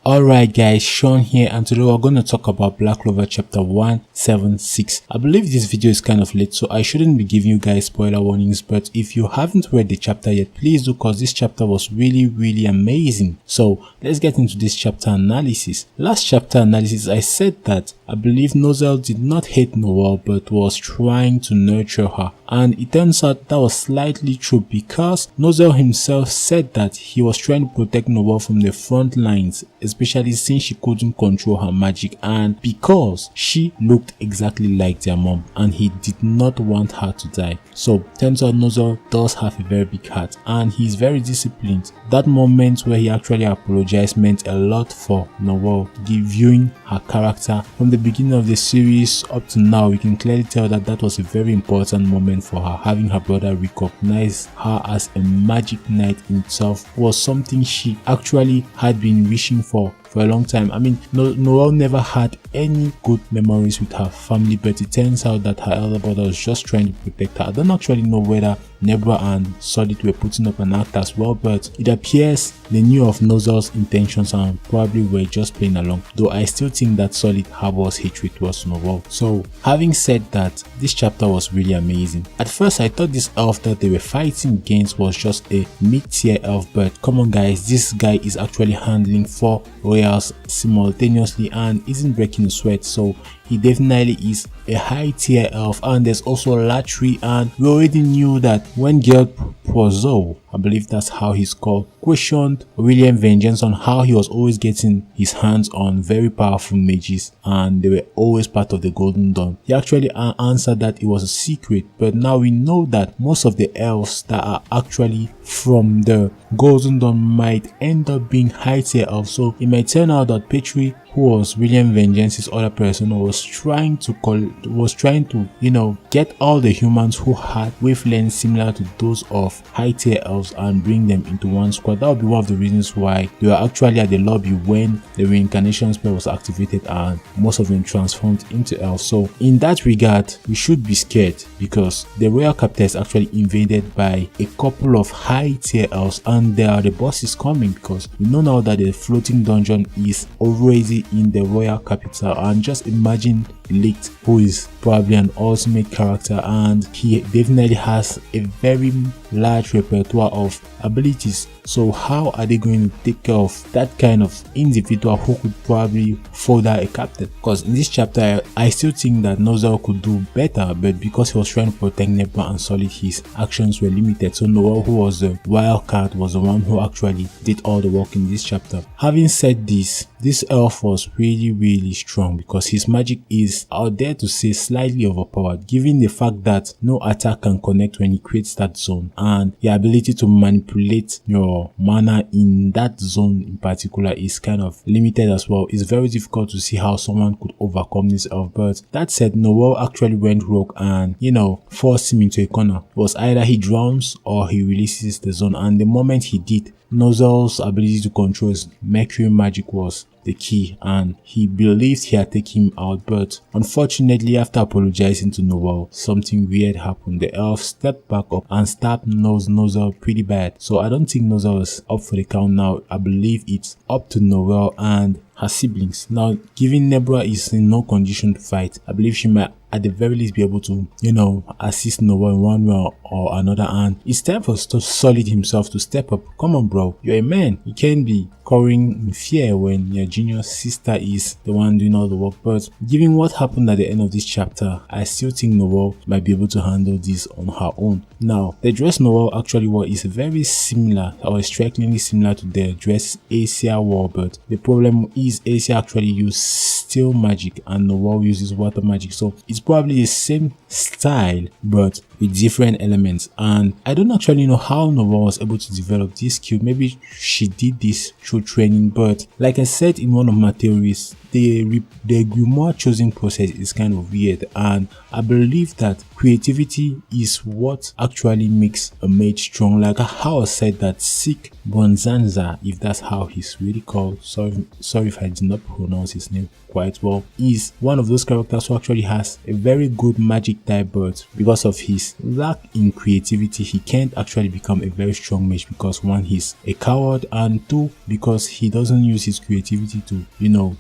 Alright guys, Sean here, and today we're going to talk about Black Clover chapter 176. I believe this video is kind of late, so I shouldn't be giving you guys spoiler warnings, but if you haven't read the chapter yet, please do, cause this chapter was really amazing. So let's get into this chapter analysis. Last chapter analysis, I said that I believe Nozel did not hate Noelle but was trying to nurture her, and it turns out that was slightly true because Nozel himself said that he was trying to protect Noelle from the front lines, especially since she couldn't control her magic and because she looked exactly like their mom and he did not want her to die. So turns out Nozel does have a very big heart and he's very disciplined. That moment where he actually apologized meant a lot for Noelle. Viewing her character from the beginning of the series up to now, we can clearly tell that that was a very important moment for her. Having her brother recognize her as a magic knight himself was something she actually had been wishing for a long time. I mean, Noelle never had any good memories with her family, but it turns out that her elder brother was just trying to protect her. I don't actually know whether Nebra and Solid were putting up an act as well, but it appears they knew of Nozel's intentions and probably were just playing along, though I still think that Solid harbors hatred towards Noelle. So having said that, this chapter was really amazing. At first I thought this elf that they were fighting against was just a mid-tier elf, but come on guys, this guy is actually handling 4 royals simultaneously and isn't breaking a sweat, so he definitely is a high tier elf. And there's also Latry, and we already knew that when Gerd Prozo, I believe that's how he's called, questioned William Vengeance on how he was always getting his hands on very powerful mages and they were always part of the Golden Dawn, he actually answered that it was a secret. But now we know that most of the elves that are actually from the Golden Dawn might end up being high tier elves, so it might turn out that Petrie, who was William Vengeance's other person, was trying to get all the humans who had wavelengths similar to those of high tier elves and bring them into one squad. That would be one of the reasons why they were actually at the lobby when the reincarnation spell was activated and most of them transformed into elves. So in that regard, we should be scared because the royal capital is actually invaded by a couple of high tier elves and there are the bosses coming, because we know now that the floating dungeon is already in the royal capital. And just imagine Licht, who is probably an ultimate character and he definitely has a very large repertoire of abilities. So how are they going to take care of that kind of individual who could probably further a captain? Because in this chapter I still think that Nozel could do better, but because he was trying to protect Nebra and Solid, his actions were limited. So Noelle, who was the wild card, was the one who actually did all the work in this chapter. Having said this elf was really strong because his magic is, out there to say, slightly overpowered, given the fact that no attack can connect when he creates that zone, and the ability to manipulate your mana in that zone in particular is kind of limited as well. It's very difficult to see how someone could overcome this elf. But that said, Noelle actually went rogue and forced him into a corner. It was either he drowns or he releases the zone, and the moment he did, Nozel's ability to control his mercury magic was the key and he believed he had taken him out. But unfortunately, after apologizing to Noelle, something weird happened. The elf stepped back up and stabbed Nozel pretty bad. So I don't think Nozel is up for the count now. I believe it's up to Noelle and her siblings. Now, given Nebra is in no condition to fight, I believe she might at the very least be able to, assist Noelle in one way or another, and it's time for Solid himself to step up. Come on bro, you're a man, you can't be cowering in fear when your junior sister is the one doing all the work. But given what happened at the end of this chapter, I still think Noelle might be able to handle this on her own. Now, the dress Noelle actually wore is very similar or strikingly similar to the dress Asia wore, but the problem is Asia actually used steel magic and Noelle uses water magic, so it's probably the same style but with different elements. And I don't actually know how Noelle was able to develop this skill. Maybe she did this through training, but like I said in one of my theories, the grimoire choosing process is kind of weird, and I believe that creativity is what actually makes a mage strong. Like how I said that Sick Bonzanza, if that's how he's really called, sorry if I did not pronounce his name quite well, is one of those characters who actually has a very good magic type, but because of his he's lack in creativity, he can't actually become a very strong mage because one, he's a coward, and two, because he doesn't use his creativity to,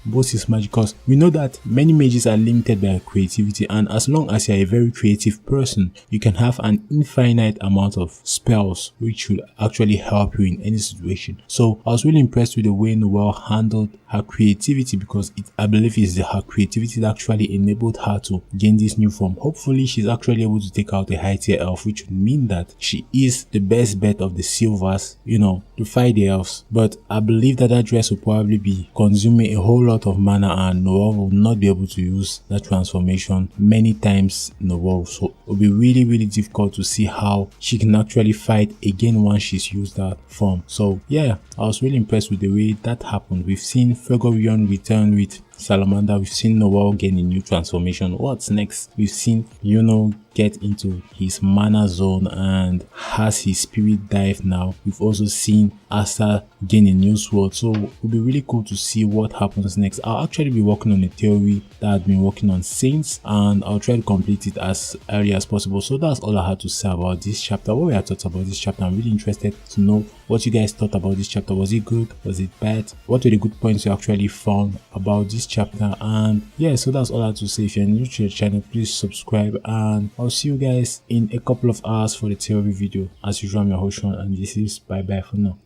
boost his magic. Because we know that many mages are limited by creativity, and as long as you're a very creative person, you can have an infinite amount of spells which will actually help you in any situation. So I was really impressed with the way Noelle handled her creativity, because I believe it's her creativity that actually enabled her to gain this new form. Hopefully she's actually able to take out a high tier elf, which would mean that she is the best bet of the silvers, to fight the elves. But I believe that dress will probably be consuming a whole lot of mana, and Noelle will not be able to use that transformation many times in the world. So it will be really, really difficult to see how she can actually fight again once she's used that form. So yeah, I was really impressed with the way that happened. We've seen Fregorion return with Salamander. We've seen Noelle gain a new transformation. What's next? We've seen get into his mana zone and has his spirit dive now. We've also seen Asta gain a new sword. So it'll be really cool to see what happens next. I'll actually be working on a theory that I've been working on since, and I'll try to complete it as early as possible. So that's all I had to say about this chapter. What were your thoughts about this chapter? I'm really interested to know what you guys thought about this chapter. Was it good? Was it bad? What were the good points you actually found about this chapter? And yeah, so that's all I had to say. If you're new to the channel, please subscribe, and I'll see you guys in a couple of hours for the theory video. As usual, I'm your host Sean, and this is bye bye for now.